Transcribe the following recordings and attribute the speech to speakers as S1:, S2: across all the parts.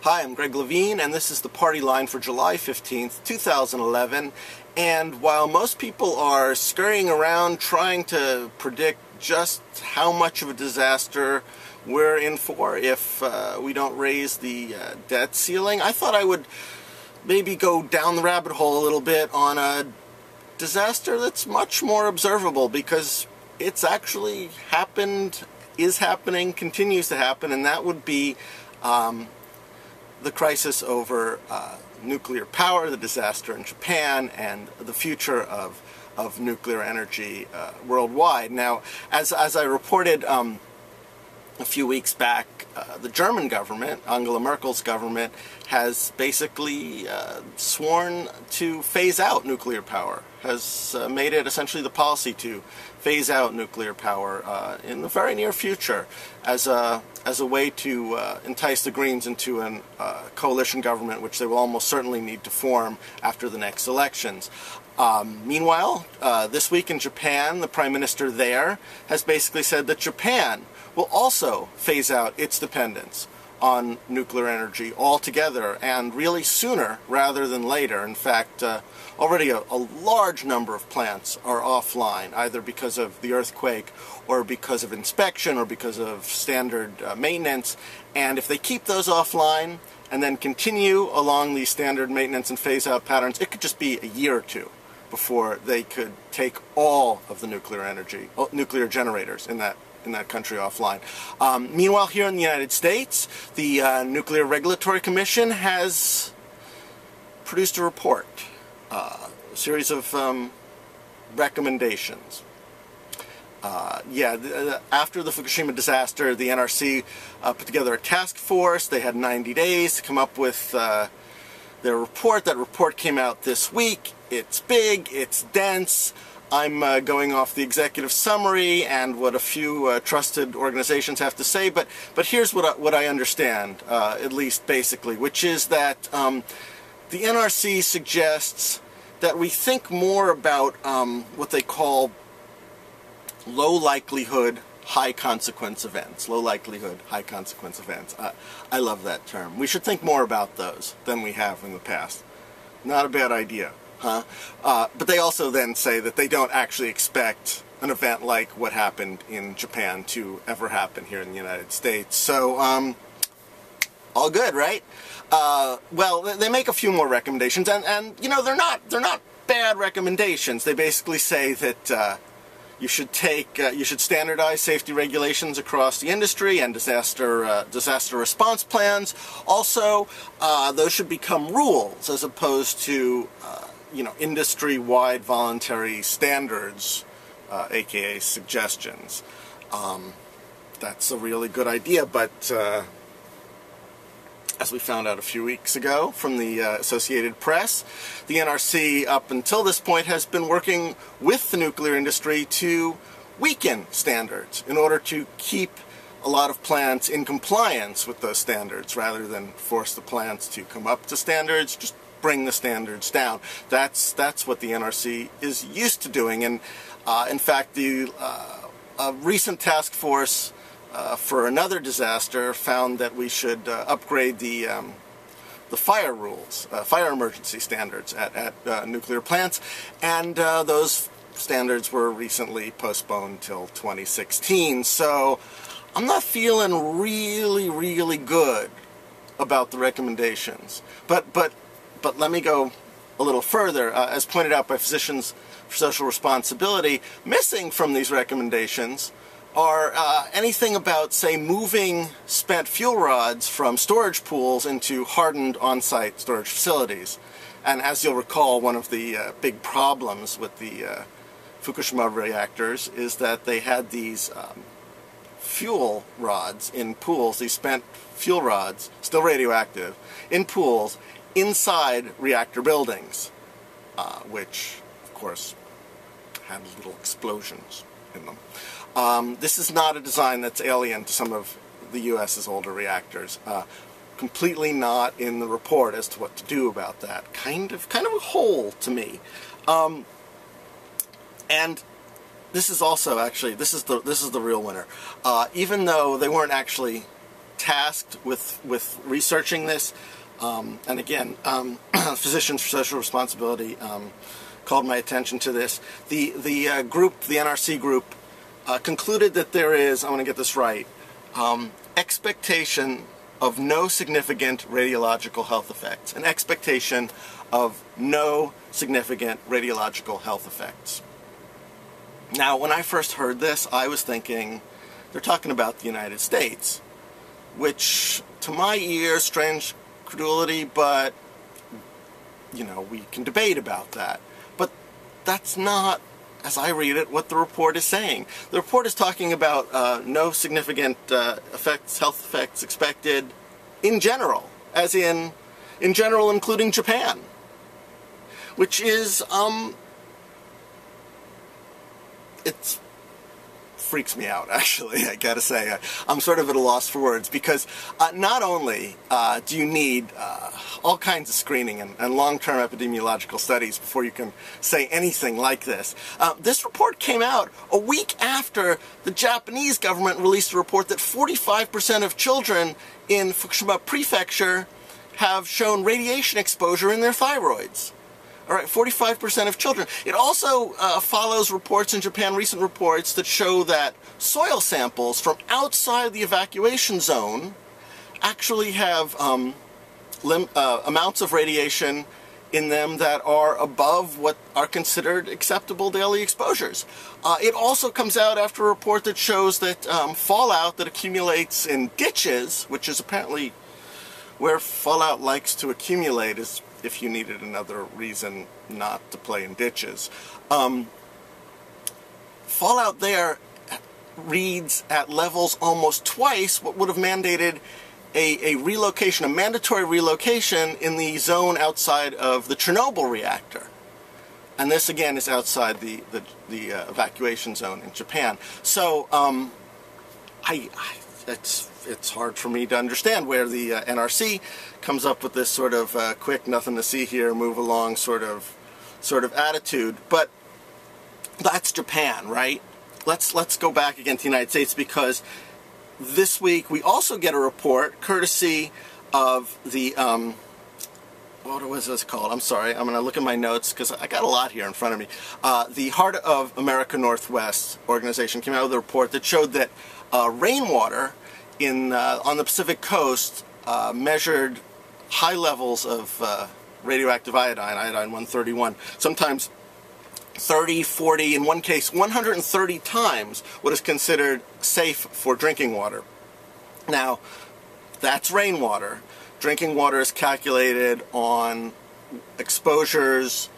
S1: Hi, I'm Greg Levine, and this is the party line for July 15th, 2011. And while most people are scurrying around trying to predict just how much of a disaster we're in for if we don't raise the debt ceiling, I thought I would maybe go down the rabbit hole a little bit on a disaster that's much more observable, because it's actually happened, is happening, continues to happen, and that would be the crisis over nuclear power, the disaster in Japan, and the future of nuclear energy worldwide. Now, as I reported a few weeks back, the German government, Angela Merkel's government, has basically sworn to phase out nuclear power, has made it essentially the policy to phase out nuclear power in the very near future as a way to entice the Greens into a coalition government, which they will almost certainly need to form after the next elections. Meanwhile, this week in Japan, the Prime Minister there has basically said that Japan will also phase out its dependence on nuclear energy altogether, and really sooner rather than later. In fact, already a large number of plants are offline, either because of the earthquake or because of inspection or because of standard maintenance. And if they keep those offline and then continue along these standard maintenance and phase-out patterns, it could just be a year or two before they could take all of the nuclear generators in that country offline. Meanwhile, here in the United States, the Nuclear Regulatory Commission has produced a report, a series of recommendations. After the Fukushima disaster, the NRC put together a task force. They had 90 days to come up with their report. That report came out this week. It's big, it's dense. I'm going off the executive summary and what a few trusted organizations have to say, but here's what I understand, at least basically, which is that the NRC suggests that we think more about what they call low likelihood, high consequence events. Low likelihood, high consequence events. I love that term. We should think more about those than we have in the past. Not a bad idea. But they also then say that they don't actually expect an event like what happened in Japan to ever happen here in the United States. So, all good, right? Well, they make a few more recommendations, and you know, they're not bad recommendations. They basically say that you should standardize safety regulations across the industry and disaster response plans. Also, those should become rules as opposed to industry-wide voluntary standards, aka suggestions. That's a really good idea, but as we found out a few weeks ago from the Associated Press, the NRC up until this point has been working with the nuclear industry to weaken standards in order to keep a lot of plants in compliance with those standards, rather than force the plants to come up to standards, just bring the standards down. That's what the NRC is used to doing, and in fact, a recent task force for another disaster found that we should upgrade the fire rules, fire emergency standards at nuclear plants, and those standards were recently postponed till 2016. So I'm not feeling really good about the recommendations, but let me go a little further. As pointed out by Physicians for Social Responsibility, missing from these recommendations are anything about, say, moving spent fuel rods from storage pools into hardened on-site storage facilities. And as you'll recall, one of the big problems with the Fukushima reactors is that they had these fuel rods in pools, these spent fuel rods, still radioactive, in pools inside reactor buildings, which, of course, had little explosions in them. This is not a design that's alien to some of the U.S.'s older reactors. Completely not in the report as to what to do about that. Kind of a hole to me. And this is also, actually, this is the real winner. Even though they weren't actually tasked with researching this, and again, Physicians for Social Responsibility called my attention to this. The group, the NRC group, concluded that there is, I want to get this right, expectation of no significant radiological health effects. An expectation of no significant radiological health effects. Now, when I first heard this, I was thinking, they're talking about the United States, which, to my ear, strange credulity, but, you know, we can debate about that. But that's not, as I read it, what the report is saying. The report is talking about no significant health effects expected in general, as in general including Japan, which is, it freaks me out, actually, I gotta say. I'm sort of at a loss for words, because not only do you need all kinds of screening and long-term epidemiological studies before you can say anything like this. This report came out a week after the Japanese government released a report that 45% of children in Fukushima Prefecture have shown radiation exposure in their thyroids. All right, 45% of children. It also follows reports in Japan, recent reports that show that soil samples from outside the evacuation zone actually have amounts of radiation in them that are above what are considered acceptable daily exposures. It also comes out after a report that shows that fallout that accumulates in ditches, which is apparently where fallout likes to accumulate, is if you needed another reason not to play in ditches. Fallout there reads at levels almost twice what would have mandated a relocation, a mandatory relocation in the zone outside of the Chernobyl reactor. And this again is outside the evacuation zone in Japan. So it's hard for me to understand where the NRC comes up with this sort of quick, nothing to see here, move along sort of attitude. But that's Japan, right? Let's go back again to the United States, because this week we also get a report courtesy of the what was this called? I'm sorry, I'm going to look at my notes because I got a lot here in front of me. The Heart of America Northwest organization came out with a report that showed that rainwater on the Pacific coast measured high levels of radioactive iodine, iodine-131, sometimes 30, 40, in one case 130 times what is considered safe for drinking water. Now, that's rainwater. Drinking water is calculated on exposures.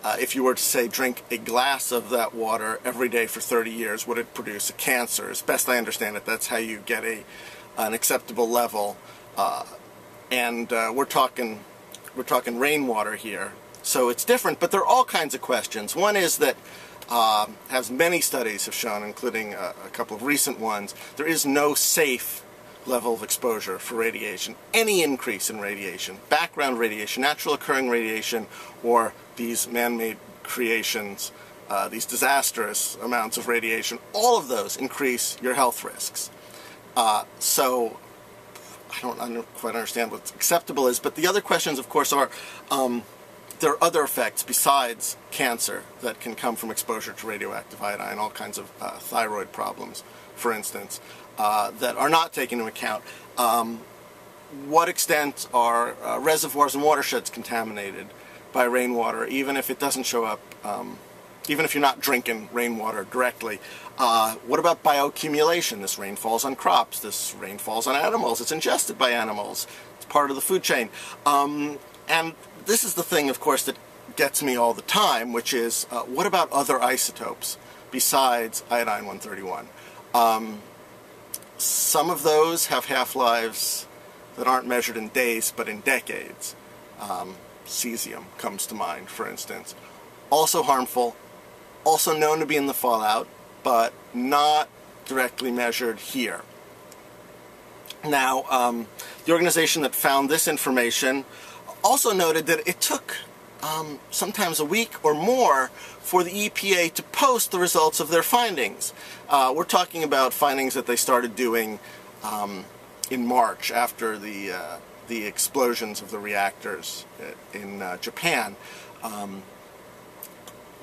S1: If you were to say drink a glass of that water every day for 30 years, would it produce a cancer? As best I understand it, that's how you get an acceptable level. We're talking rainwater here. So it's different, but there are all kinds of questions. One is that, as many studies have shown, including a couple of recent ones, there is no safe level of exposure for radiation. Any increase in radiation, background radiation, natural occurring radiation, or these man-made creations, these disastrous amounts of radiation, all of those increase your health risks. So I don't quite understand what acceptable is, but the other questions, of course, are there are other effects besides cancer that can come from exposure to radioactive iodine, all kinds of thyroid problems, for instance, that are not taken into account. What extent are reservoirs and watersheds contaminated by rainwater, even if it doesn't show up, even if you're not drinking rainwater directly? What about bioaccumulation? This rain falls on crops, this rain falls on animals, it's ingested by animals, it's part of the food chain. And this is the thing, of course, that gets me all the time, which is, what about other isotopes besides iodine-131? Some of those have half-lives that aren't measured in days, but in decades. Cesium comes to mind, for instance. Also harmful, also known to be in the fallout, but not directly measured here. Now, the organization that found this information also noted that it took sometimes a week or more for the EPA to post the results of their findings. We're talking about findings that they started doing in March after the explosions of the reactors in Japan.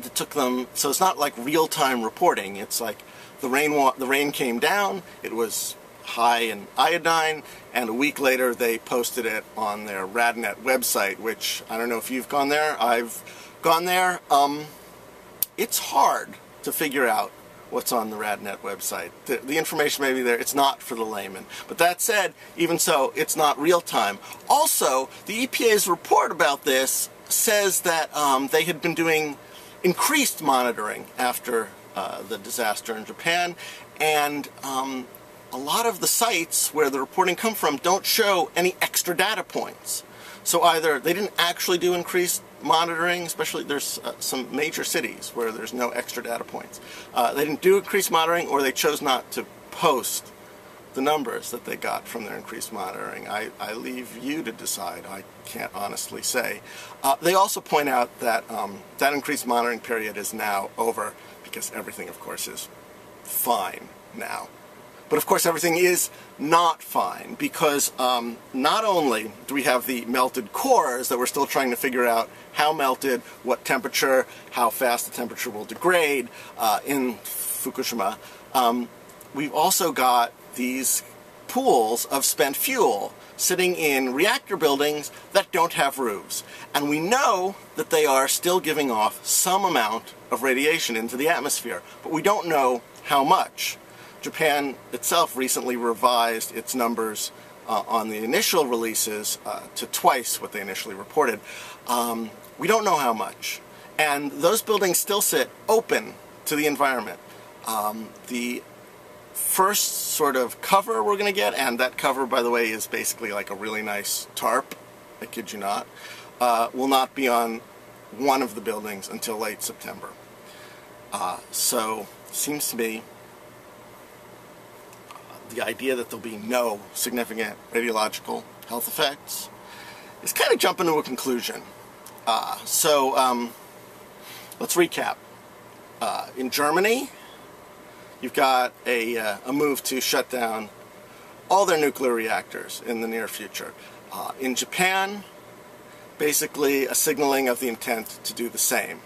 S1: It took them, so it's not like real-time reporting. It's like the rain came down, it was high in iodine, and a week later they posted it on their RadNet website, which, I don't know if you've gone there, I've gone there. It's hard to figure out what's on the RadNet website. The information may be there, it's not for the layman. But that said, even so, it's not real time. Also, the EPA's report about this says that they had been doing increased monitoring after the disaster in Japan, and a lot of the sites where the reporting come from don't show any extra data points. So either they didn't actually do increased monitoring, especially there's some major cities where there's no extra data points. They didn't do increased monitoring, or they chose not to post the numbers that they got from their increased monitoring. I leave you to decide. I can't honestly say. They also point out that that increased monitoring period is now over, because everything, of course, is fine now. But of course everything is not fine, because not only do we have the melted cores that we're still trying to figure out how melted, what temperature, how fast the temperature will degrade in Fukushima, we've also got these pools of spent fuel sitting in reactor buildings that don't have roofs. And we know that they are still giving off some amount of radiation into the atmosphere, but we don't know how much. Japan itself recently revised its numbers on the initial releases to twice what they initially reported. We don't know how much. And those buildings still sit open to the environment. The first sort of cover we're going to get, and that cover, by the way, is basically like a really nice tarp, I kid you not, will not be on one of the buildings until late September. So, seems to me the idea that there'll be no significant radiological health effects is kind of jumping to a conclusion. Let's recap. In Germany, you've got a move to shut down all their nuclear reactors in the near future. In Japan, basically a signaling of the intent to do the same.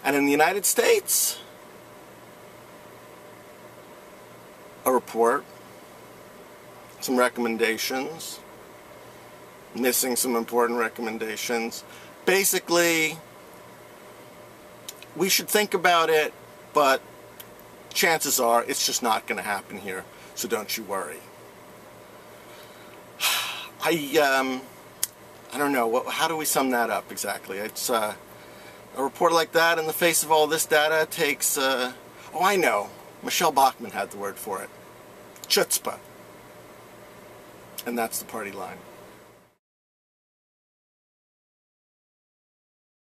S1: And in the United States, a report, some recommendations, missing some important recommendations. Basically, we should think about it, but chances are it's just not going to happen here, so don't you worry. I don't know, how do we sum that up exactly? It's a report like that in the face of all this data takes, oh, I know, Michelle Bachmann had the word for it, chutzpah. And that's the party line.